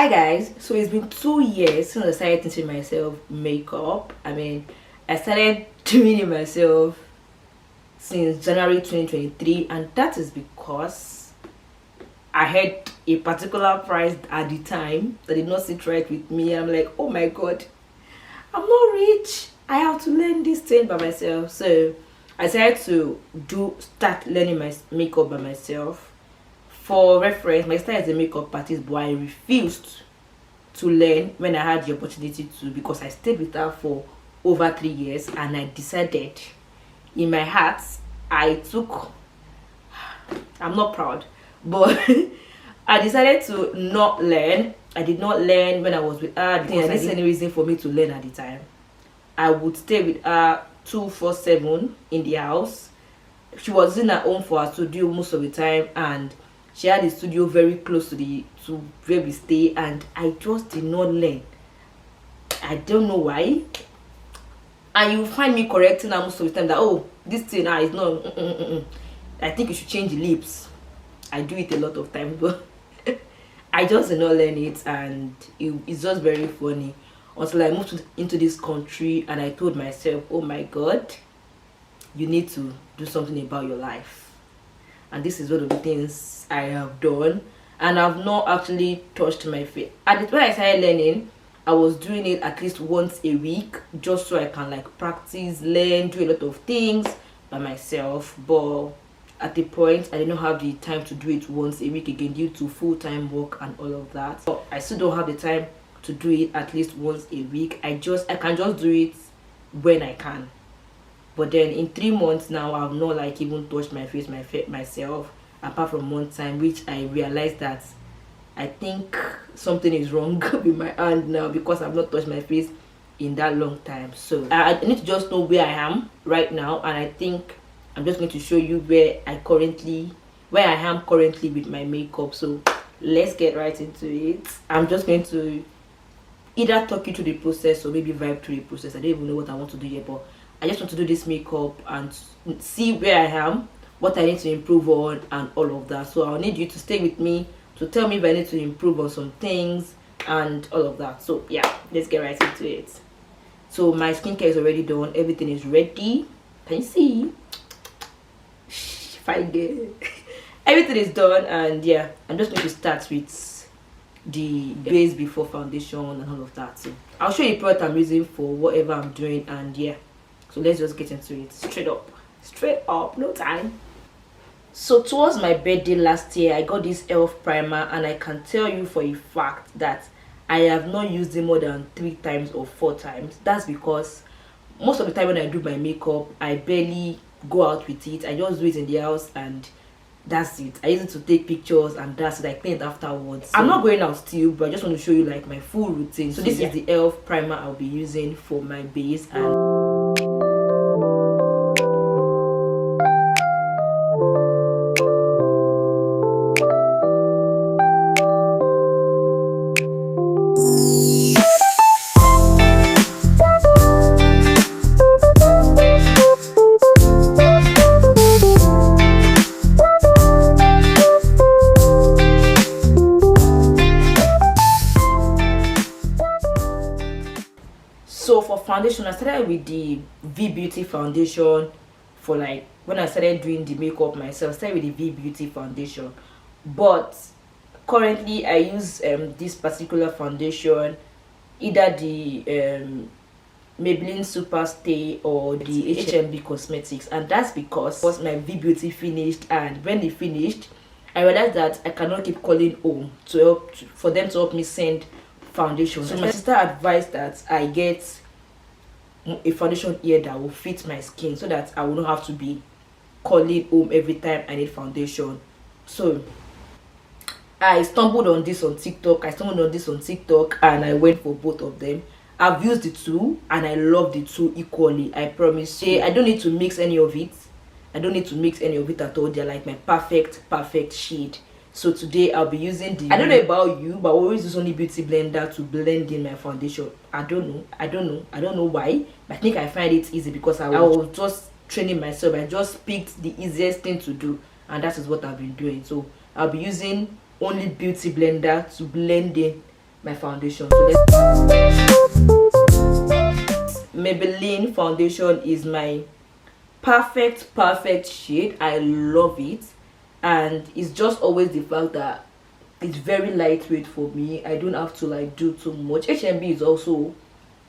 Hi guys, so it's been 2 years since I started teaching myself makeup. I started doing it myself since January 2023, and that is because I had a particular price at the time that did not sit right with me. I'm like, oh my god, I'm not rich, I have to learn this thing by myself. So I decided to start learning my makeup by myself. For reference, my sister is a makeup artist, but I refused to learn when I had the opportunity to, because I stayed with her for over 3 years, and I decided in my heart, I'm not proud, but I decided to not learn. I did not learn when I was with her because there wasn't any reason for me to learn at the time. I would stay with her 24/7 in the house. She was in her home for her studio most of the time, and she had a studio very close to where we stay, and I just did not learn. I don't know why. And you find me correcting her most of the time that, oh, this thing is not I think you should change the lips. I do it a lot of times, but I just did not learn it, and it's just very funny until I moved into this country and I told myself, oh my god, you need to do something about your life. And this is one of the things I have done, and I've not actually touched my face. And when I started learning, I was doing it at least once a week, just so I can like practice, learn, do a lot of things by myself. But at the point, I did not have the time to do it once a week again due to full-time work and all of that. But I still don't have the time to do it at least once a week. I can just do it when I can. But then in 3 months now, I've not like even touched my face myself, apart from one time, which I realized that I think something is wrong with my hand now, because I've not touched my face in that long time. So I need to just know where I am right now, and I think I'm just going to show you where I am currently with my makeup. So let's get right into it. I'm just going to either talk you through the process or maybe vibe through the process. I don't even know what I want to do yet, but I just want to do this makeup and see where I am, what I need to improve on, and all of that. So I'll need you to stay with me to tell me if I need to improve on some things and all of that. So yeah, let's get right into it. So my skincare is already done, everything is ready. Can you see? Fine girl. Everything is done, and yeah, I'm just going to start with the base before foundation and all of that. So I'll show you the product I'm using for whatever I'm doing, and yeah, so let's just get into it. Straight up, no time. So towards my birthday last year, I got this elf primer, and I can tell you for a fact that I have not used it more than 3 times or 4 times. That's because most of the time when I do my makeup, I barely go out with it. I just do it in the house, and that's it. I use it to take pictures, and that's it. I clean it afterwards. So I'm not going out still, but I just want to show you like my full routine. So this is the elf primer I'll be using for my base. And so for foundation, I started with the V Beauty foundation. For like when I started doing the makeup myself, I started with the V Beauty foundation. But currently I use this particular foundation, either the Maybelline Superstay or the HMB Cosmetics, and that's because my V Beauty finished, and when they finished, I realized that I cannot keep calling home for them to help me send foundation. So my sister advised that I get a foundation here that will fit my skin, so that I will not have to be calling home every time I need foundation. So I stumbled on this on TikTok, and I went for both of them. I've used the two, and I love the two equally, I promise you. I don't need to mix any of it. I don't need to mix any of it at all. They're like my perfect shade. So today I'll be using the, I don't know about you, but I always use only beauty blender to blend in my foundation. I don't know why, but I think I find it easy because I was just training myself. I just picked the easiest thing to do, and that is what I've been doing. So I'll be using only beauty blender to blend in my foundation. So let's Maybelline foundation is my perfect shade. I love it, and it's just always the fact that it's very lightweight for me. I don't have to like do too much. HMB is also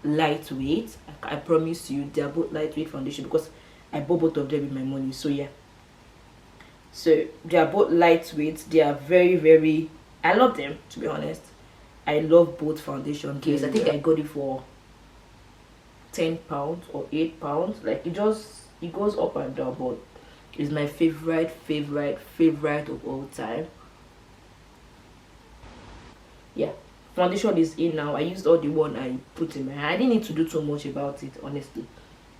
lightweight. I promise you, they are both lightweight foundation because I bought both of them with my money. So yeah, so they are both lightweight. They are very, I love them, to be honest. I love both foundation case. I think I got it for £10 or £8. Like it goes up and down, but it's my favorite of all time. Yeah, foundation is in now. I used all the one I put in my hair. I didn't need to do too much about it, honestly.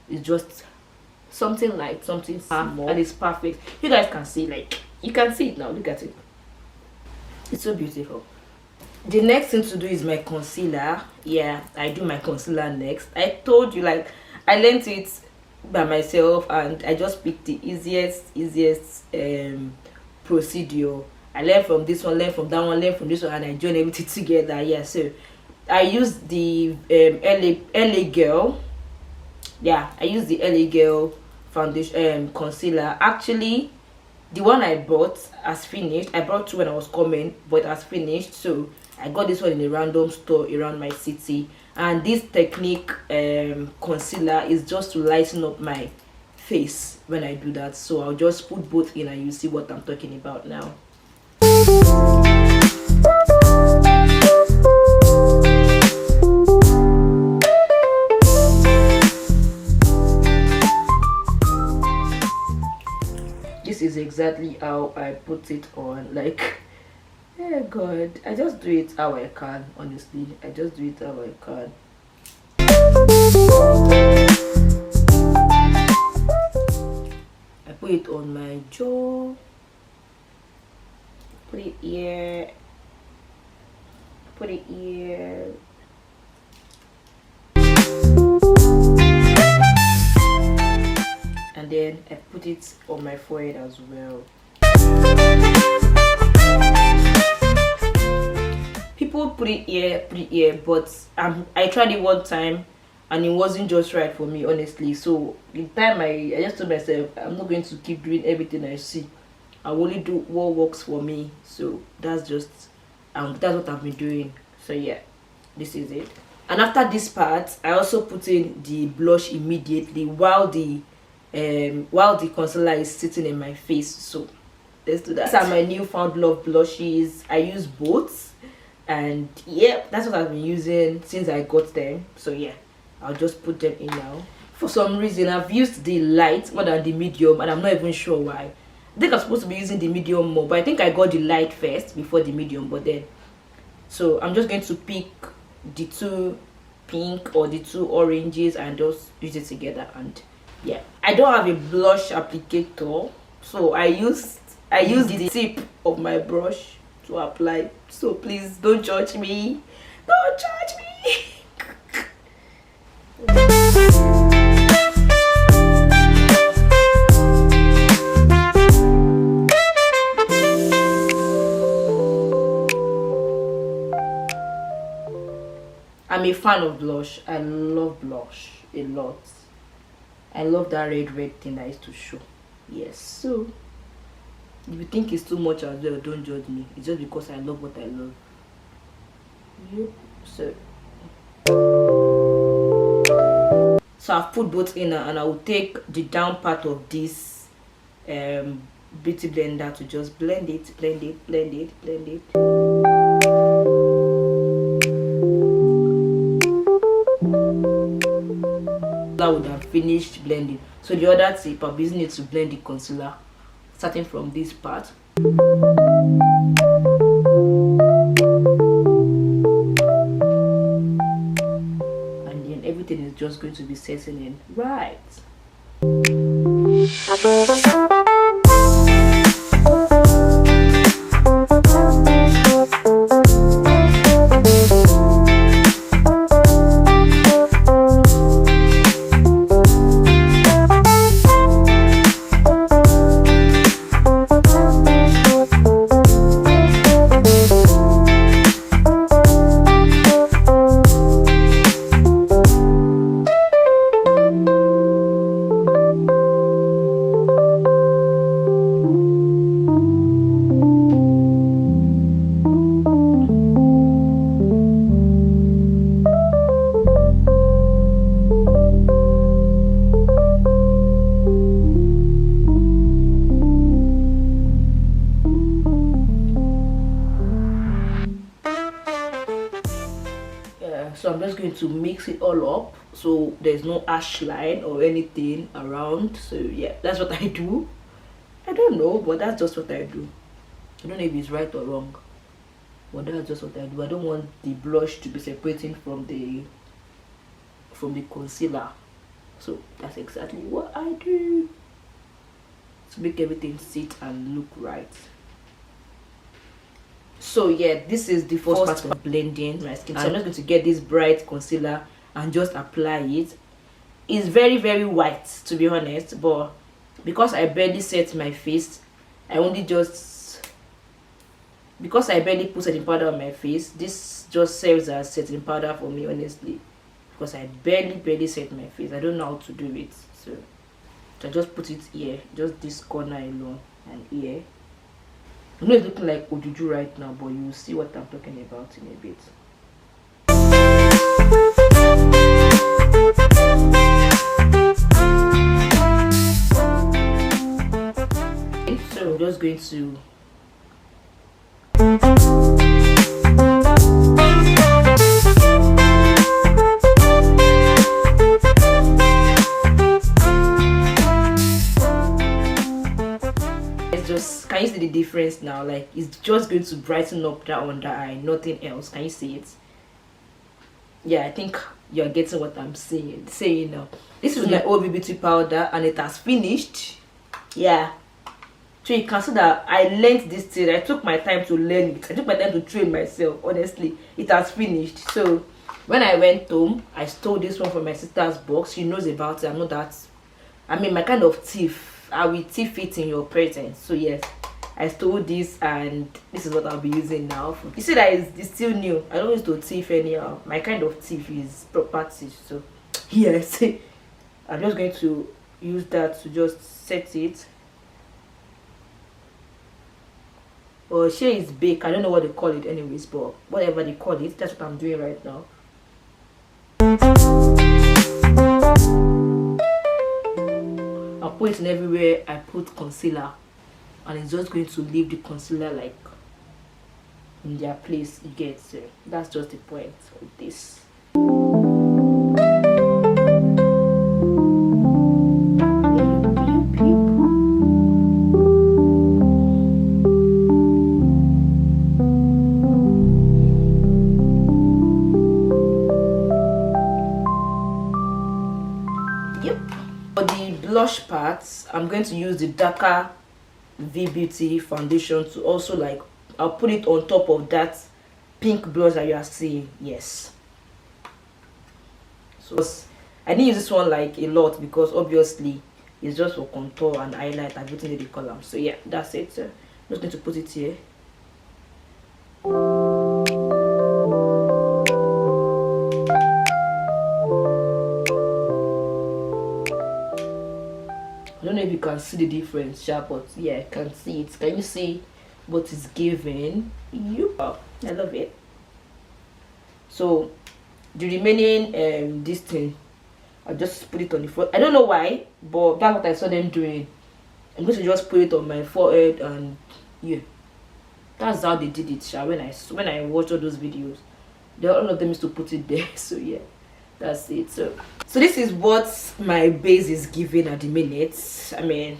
It's just something light, something small, and it's perfect. You guys can see, like, you can see it now. Look at it. It's so beautiful. The next thing to do is my concealer. Yeah, I do my concealer next. I told you, like, I learned it by myself, and I just picked the easiest procedure. I learned from this one, learned from that one, learned from this one, and I joined everything together. Yeah, so I used the LA Girl. Yeah, I used the LA Girl foundation concealer. Actually, the one I bought has finished. I brought two when I was coming, but it has finished. So I got this one in a random store around my city. And this technique concealer is just to lighten up my face when I do that. So I'll just put both in and you see what I'm talking about now. This is exactly how I put it on. Like, oh god, I just do it how I can. Honestly, I just do it how I can. I put it on my jaw, put it here, put it here. And then I put it on my forehead as well. People put it here, but I tried it one time and it wasn't just right for me, honestly. So the time I just told myself, I'm not going to keep doing everything I see. I only do what works for me. So that's just that's what I've been doing. So yeah, this is it. And after this part, I also put in the blush immediately while the concealer is sitting in my face. So let's do that. These are my newfound love blushes. I use both, and yeah, that's what I've been using since I got them. So yeah, I'll just put them in now. For some reason, I've used the light more than the medium, and I'm not even sure why. I think I'm supposed to be using the medium more, but I think I got the light first before the medium. But then, so I'm just going to pick the two pink or the two oranges and just use it together. And yeah, I don't have a blush applicator, so I use the tip of my brush to apply. So please don't judge me. Don't judge me. I'm a fan of blush. I love blush a lot. I love that red thing I used to show. Yes, so if you think it's too much as well, don't judge me. It's just because I love what I love. Yep. So I've put both in, and I will take the down part of this beauty blender to just blend it. That would have finished blending. So the other tip, I'm using it to blend the concealer, starting from this part. And then everything is just going to be setting in right. so I'm just going to mix it all up so there's no ash line or anything around. So yeah, that's what I do. I don't know, but that's just what I do. I don't know if it's right or wrong, but that's just what I do. I don't want the blush to be separating from the concealer, so that's exactly what I do to make everything sit and look right. So yeah, this is the first part of blending my skin. So I'm just going to get this bright concealer and just apply it. It's very, very white, to be honest, but because I barely set my face, because I barely put setting powder on my face, this just serves as setting powder for me, honestly, because I barely set my face. I don't know how to do it, so I just put it here, just this corner alone and here. I know it's looking like Ojuju right now, but you will see what I'm talking about in a bit. So I'm just going to can you see the difference now? Like, it's just going to brighten up that under eye, nothing else. Can you see it? Yeah, I think you're getting what I'm saying now. This is my old beauty powder and it has finished. Yeah, so you can see that I learned this thing. I took my time to learn it. I took my time to train myself. Honestly, it has finished. So when I went home, I stole this one from my sister's box. She knows about it. I know that. I mean, my kind of thief. I will thief it in your presence. So yes, I stole this and this is what I'll be using now. You see that it's still new. I don't use to thief anyhow. My kind of thief is property. So yes, I'm just going to use that to just set it. Or shea is bake. I don't know what they call it anyways, but whatever they call it, that's what I'm doing right now. I'll put it in everywhere I put concealer, and it's just going to leave the concealer like in their place. You get it? That's just the point of this. Blush parts, I'm going to use the darker V Beauty foundation to also, like, I'll put it on top of that pink blush that you are seeing. Yes, so I didn't use this one like a lot because obviously it's just for contour and highlight and everything in the color. So yeah, that's it. I'm just going to put it here. I don't know if you can see the difference, but yeah, I can see it. Can you see what it's giving you? Oh, I love it. So the remaining this thing, I'll just put it on the front. I don't know why, but that's what I saw them doing. I'm going to just put it on my forehead, and yeah, that's how they did it. When I watched all those videos, all of them used to put it there. So yeah, that's it. So this is what my base is giving at the minute. I mean,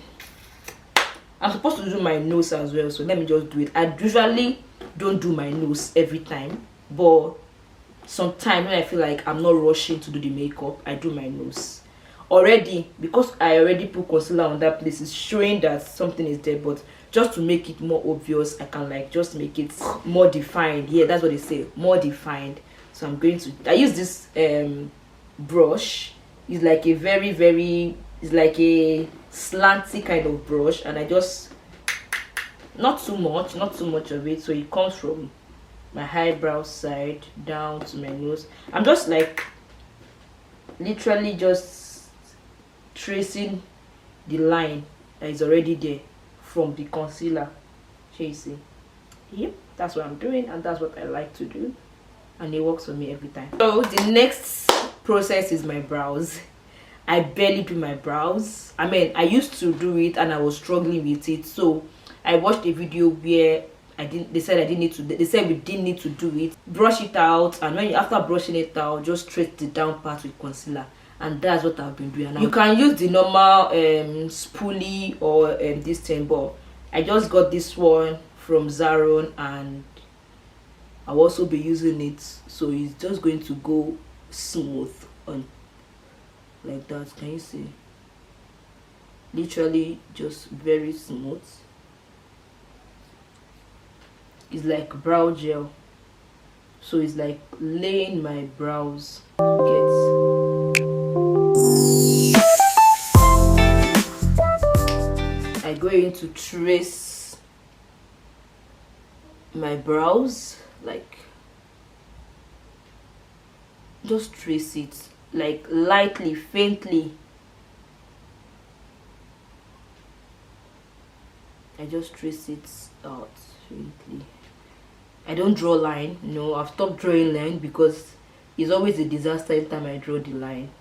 I'm supposed to do my nose as well, so let me just do it. I usually don't do my nose every time, but sometimes when I feel like I'm not rushing to do the makeup, I do my nose already, because I already put concealer on that place. It's showing that something is there, but just to make it more obvious, I can like just make it more defined. Yeah, that's what they say, more defined. So I'm going to, I use this brush. It's like a it's like a slanty kind of brush, and I just, not too much of it, so it comes from my eyebrow side down to my nose. I'm just like literally just tracing the line that is already there from the concealer. Here you see. Yep, that's what I'm doing, and that's what I like to do, and it works for me every time. So the next process is my brows. I barely do my brows. I mean, I used to do it and I was struggling with it, so I watched a video where they said I didn't need to, they said we didn't need to do it. Brush it out, and when you, after brushing it out, just trace the down part with concealer. And that's what I've been doing. You can use the normal spoolie or this thing, but I just got this one from Zaron, and I'll also be using it, so it's just going to go smooth on like that. Can you see? Literally just very smooth. It's like brow gel, so it's like laying my brows. I'm going to trace my brows, like just trace it like lightly, faintly. I just trace it out faintly. I don't draw line. No, I've stopped drawing line because it's always a disaster every time I draw the line.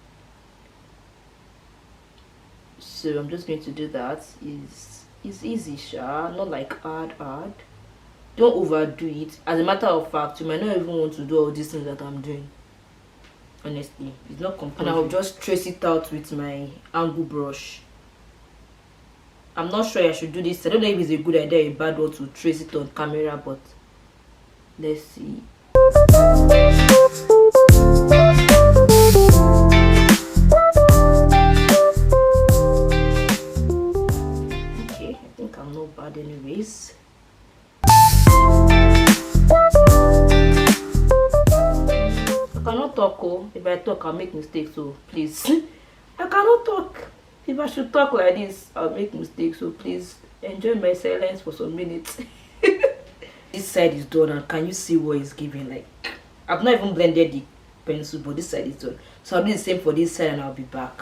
So I'm just going to do that. It's easy, sure, not like hard. Don't overdo it. As a matter of fact, you might not even want to do all these things that I'm doing. Honestly, it's not compulsory. And I'll just trace it out with my angle brush. I'm not sure I should do this. I don't know if it's a good idea or a bad one to trace it on camera, but let's see. Okay, I think I'm not bad anyways. I cannot talk, oh. If I talk, I'll make mistakes, so please. I cannot talk. If I should talk like this, I'll make mistakes, so please enjoy my silence for some minutes. This side is done, and can you see what it's giving? Like, I've not even blended the pencil, but this side is done. So I'll do the same for this side, and I'll be back.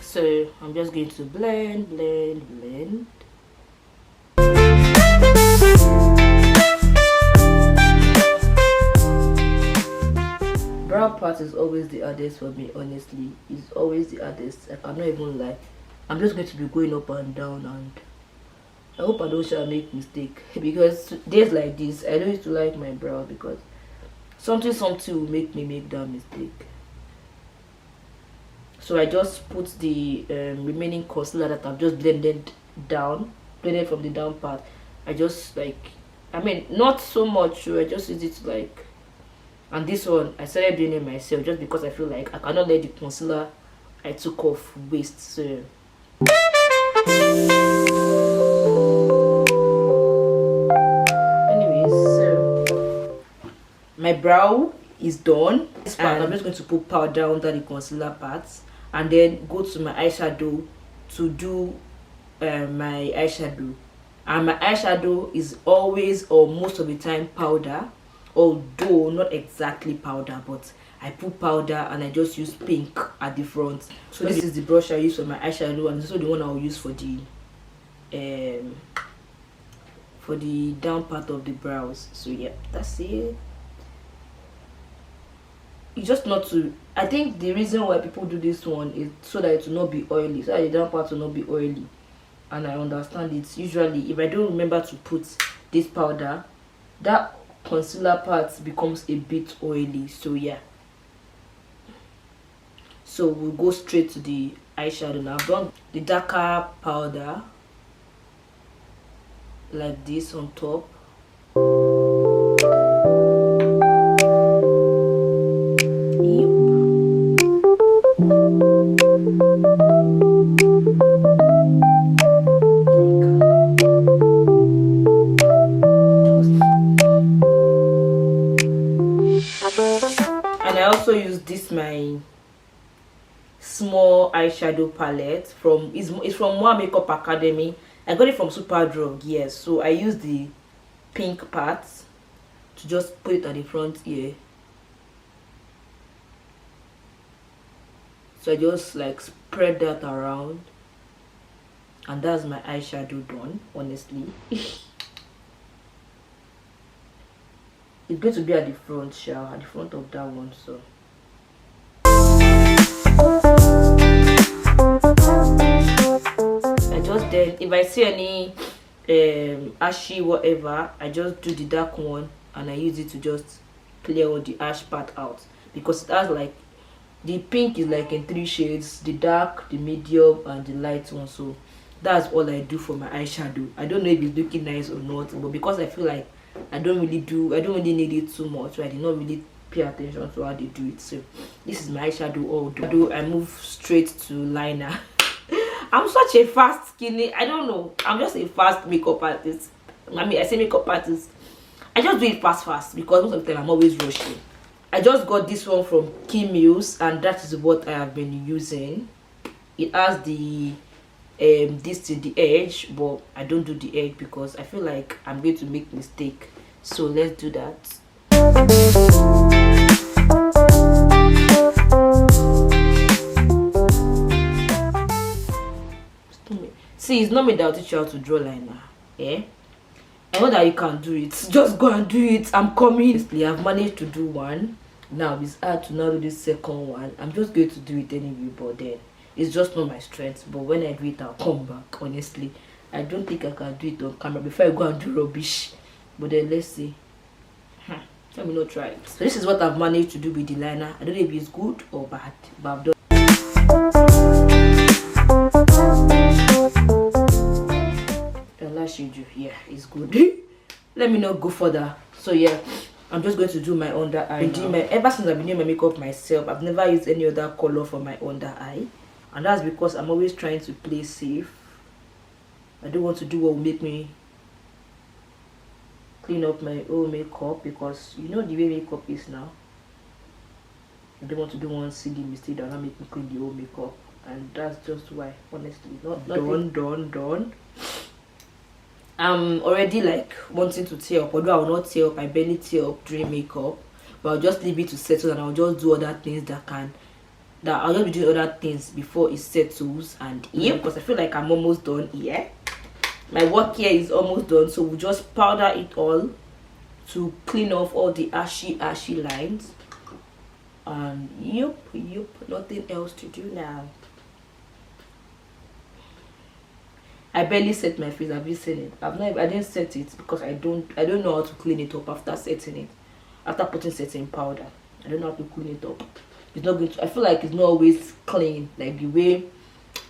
So I'm just going to blend. Brow part is always the hardest for me, honestly. It's always the hardest. I cannot even lie. I'm just going to be going up and down, and I hope I don't shall make mistake, because days like this I don't used to like my brow, because something will make me make that mistake. So I just put the remaining concealer that I've just blended from the down part. I just not so much, so I just use it to like, and this one I started doing it myself just because I feel like I cannot let the concealer I took off waste. So anyways, so my brow is done. This part I'm just going to put powder under the concealer parts, and then go to my eyeshadow to do my eyeshadow. And my eyeshadow is always, or most of the time, powder, although not exactly powder, but I put powder and I just use pink at the front. So this is the brush I use for my eyeshadow, and also the one I'll use for the down part of the brows. So yeah, that's it. It's just not to, I think the reason why people do this one is so that it will not be oily, so that the down part will not be oily. And I understand it. Usually if I don't remember to put this powder, that concealer part becomes a bit oily. So yeah, so we'll go straight to the eyeshadow now. I've done the darker powder like this on top. And I also use this my small eyeshadow palette from it's from One Makeup Academy. I got it from Superdrug, yes. So I use the pink parts to just put it at the front ear. So I just like spread that around, and that's my eyeshadow done, honestly. It's going to be at the front, at the front of that one. So I just then, if I see any ashy whatever, I just do the dark one and I use it to just clear all the ash part out, because it has like, the pink is like in 3 shades, the dark, the medium, and the light one. So that's all I do for my eyeshadow. I don't know if it's looking nice or not, but because I feel like I don't really need it too much, so I did not really pay attention to how they do it. So this is my eyeshadow all done. I move straight to liner. I'm such a fast skinny, I don't know, I'm just a fast makeup artist. I mean, I say makeup artist, I just do it fast because most of the time I'm always rushing. I just got this one from Mills, and that is what I have been using. It has the this to the edge, but I don't do the edge because I feel like I'm going to make mistake. So let's do that. See, it's not me that will teach you how to draw liner. Yeah, I know that you can do it. Just go and do it. I'm coming. I've managed to do one. Now it's hard to now do this second one. I'm just going to do it anyway, but then it's just not my strength. But when I do it, I'll come back. Honestly, I don't think I can do it on camera before I go and do rubbish. But then let's see. Let me not try it. So this is what I've managed to do with the liner. I don't know if it's good or bad, but I've done. Yeah, it's good. Let me not go further. So yeah, I'm just going to do my under eye. Ever since I've been doing my makeup myself, I've never used any other color for my under eye, and that's because I'm always trying to play safe. I don't want to do what will make me clean up my own makeup, because you know the way makeup is now. I don't want to do one silly mistake that will make me clean the whole makeup, and that's just why, honestly. Not done. I'm already like wanting to tear up, although I will not tear up. I barely tear up during makeup, but I'll just leave it to settle, and I'll just do other things I'll just be doing other things before it settles. And yeah, because I feel like I'm almost done. Yeah, my work here is almost done, so we'll just powder it all to clean off all the ashy lines. And yep, nothing else to do now. I barely set my face. Have you seen it? I didn't set it because I don't know how to clean it up after setting it. After putting setting powder, I don't know how to clean it up. It's not going to. I feel like it's not always clean like the way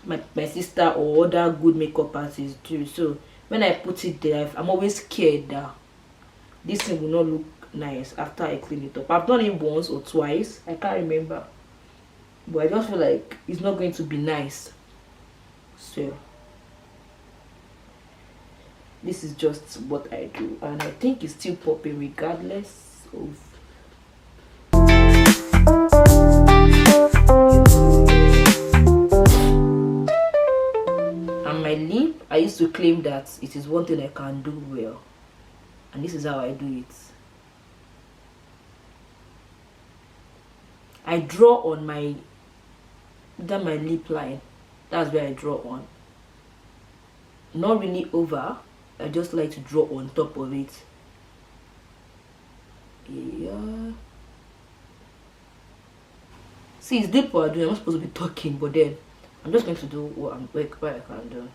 my sister or other good makeup artists do. So when I put it there, I'm always scared that this thing will not look nice after I clean it up. I've done it once or twice, I can't remember, but I just feel like it's not going to be nice. So this is just what I do, and I think it's still popping regardless of. And my lip, I used to claim that it is one thing I can do well, and this is how I do it. I draw on my lip line. That's where I draw on. Not really over. I just like to draw on top of it. Yeah. See, it's deep what I'm doing. I'm not supposed to be talking, but then I'm just going to do what I can do.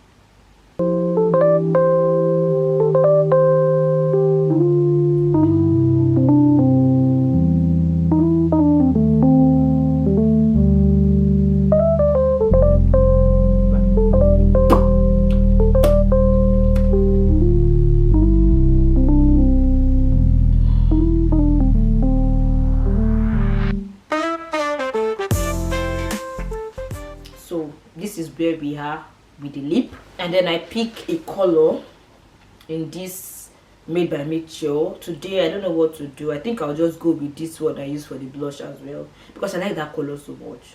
This is where we are with the lip, and then I pick a color in this Made by Mitchell. Today I don't know what to do. I think I'll just go with this one I use for the blush as well, because I like that color so much.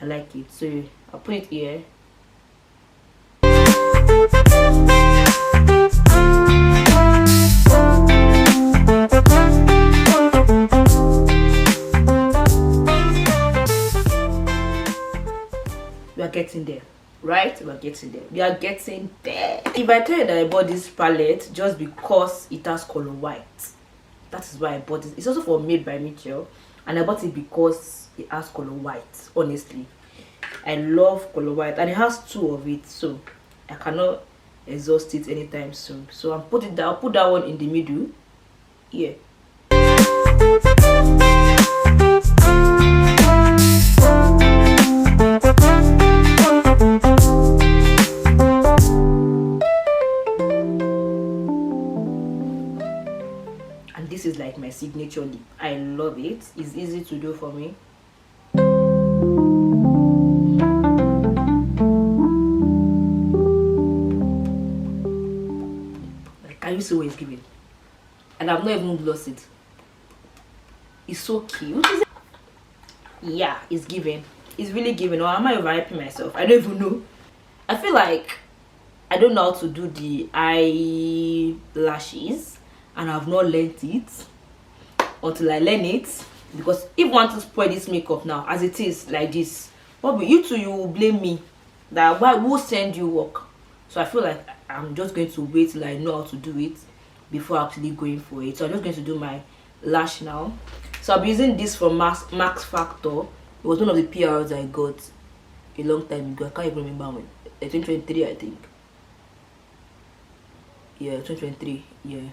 I like it, so I'll put it here. we are getting there, right? We are getting there. We are getting there. If I tell you that I bought this palette just because it has color white, that is why I bought it. It's also for Made by Mitchell, and I bought it because it has color white. Honestly, I love color white, and it has 2 of it, so I cannot exhaust it anytime soon. So I'll put that one in the middle. Yeah. And this is like my signature lip. I love it. It's easy to do for me. Like, can you see what it's giving? And I've not even glossed it. It's so cute. Yeah, it's giving. It's really giving. Or am I overhyping myself? I don't even know. I feel like I don't know how to do the eyelashes, and I've not learned it until I learn it. Because if I want to spoil this makeup now as it is like this, what will you two, you will blame me that why will send you work. So I feel like I'm just going to wait till I know how to do it before actually going for it. So I'm just going to do my lash now. So I'll be using this from Max Factor. It was one of the PRs I got a long time ago. I can't even remember when. 2023, I think. Yeah, 2023. Yeah.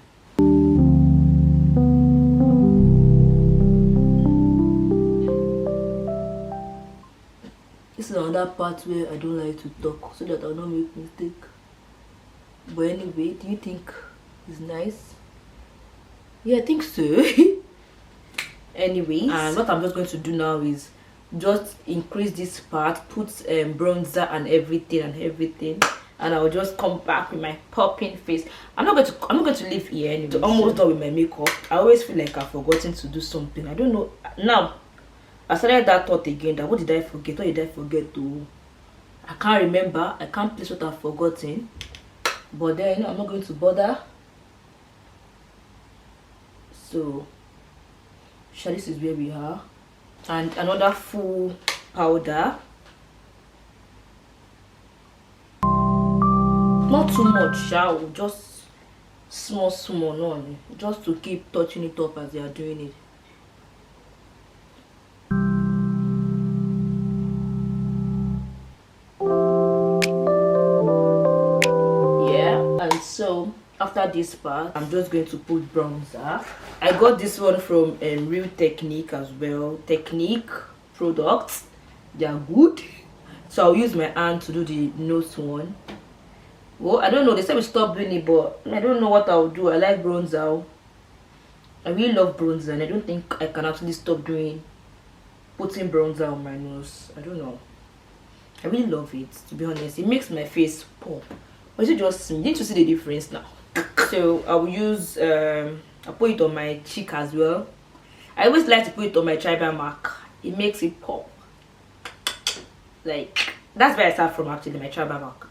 This is another part where I don't like to talk so that I'll not make mistake. But anyway, do you think it's nice? Yeah, I think so. Anyways, and what I'm just going to do now is just increase this part, put bronzer and everything, and I'll just come back with my popping face. I'm not going to leave here anyway. Almost done with my makeup. I always feel like I've forgotten to do something. I don't know. Now I started that thought again, that what did I forget? What did I forget to? I can't remember. I can't place what I've forgotten. But then I'm not going to bother. So this is where we are. And another full powder. Not too much, just small, no, just to keep touching it up as they are doing it. Yeah, and so after this part, I'm just going to put bronzer. I got this one from Real Technique as well. Technique products, they are good. So I'll use my hand to do the nose one. Well, I don't know, they said we stop doing it, but I don't know what I'll do. I like bronzer. I really love bronzer, and I don't think I can actually stop putting bronzer on my nose. I don't know. I really love it, to be honest. It makes my face pop. Or is it just me? You need to see the difference now. So I will use I'll put it on my cheek as well. I always like to put it on my tribal mark. It makes it pop. Like, that's where I start from, actually, my tribal mark.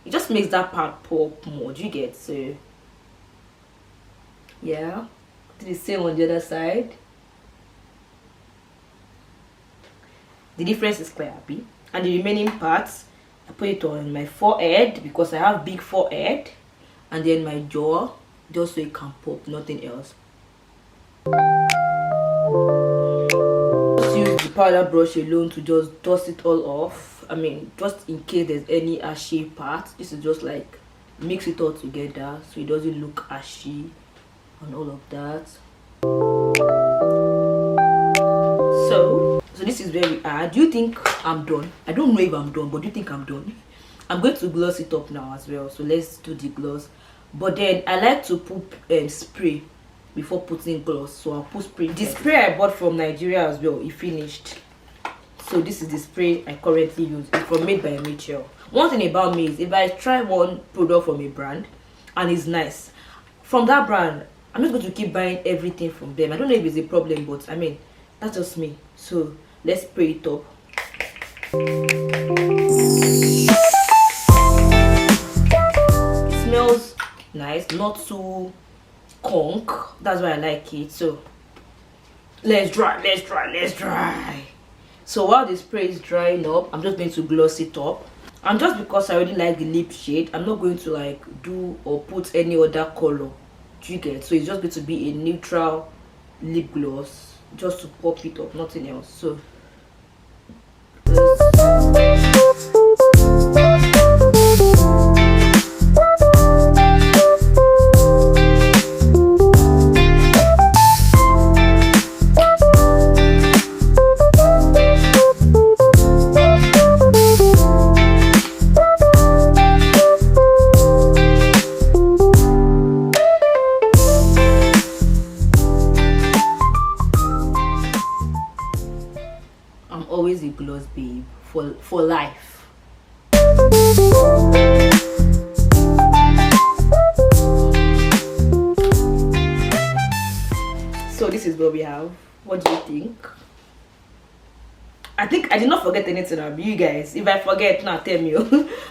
It just makes that part pop more. Do you get? So yeah, do the same on the other side. The difference is clear, happy. And the remaining parts, I put it on my forehead because I have big forehead, and then my jaw, just so it can pop, nothing else. Just use the powder brush alone to just dust it all off. I mean, just in case there's any ashy part. This is just like mix it all together so it doesn't look ashy and all of that. So this is where we are. Do you think I'm done? I don't know if I'm done, but do you think I'm done? I'm going to gloss it up now as well. So let's do the gloss. But then I like to put spray before putting gloss. So I'll put spray. The spray I bought from Nigeria as well, it finished. So this is the spray I currently use. It's from Made by Mitchell. One thing about me is if I try one product from a brand and it's nice, from that brand, I'm just going to keep buying everything from them. I don't know if it's a problem, but I mean, that's just me. So let's spray it up. It smells nice, not too conk. That's why I like it. So let's dry. So while the spray is drying up, I'm just going to gloss it up. And just because I really like the lip shade, I'm not going to like do or put any other color. Do you get? So it's just going to be a neutral lip gloss just to pop it up, nothing else. So I'm always a gloss babe for life. So this is what we have. What do you think? I think I did not forget anything. You guys, if I forget, now tell me.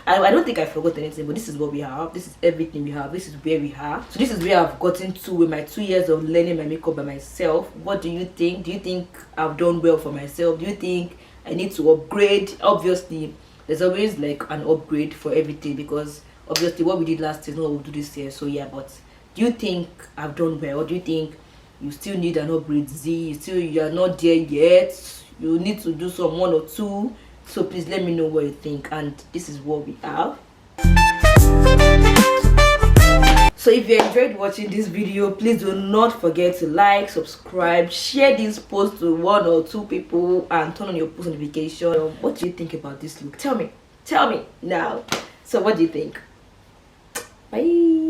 I don't think I forgot anything, but this is what we have. This is everything we have. This is where we are. So this is where I've gotten to with my 2 years of learning my makeup by myself. What do you think? Do you think I've done well for myself? Do you think I need to upgrade? Obviously, there's always like an upgrade for everything, because obviously what we did last year is not what we'll do this year. So yeah, but do you think I've done well, or do you think you still need an upgrade? You are not there yet? You need to do some 1 or 2. So please let me know what you think. And this is what we have. So if you enjoyed watching this video, please do not forget to like, subscribe, share this post to 1 or 2 people, and turn on your post notification. What do you think about this look? Tell me now. So what do you think? Bye.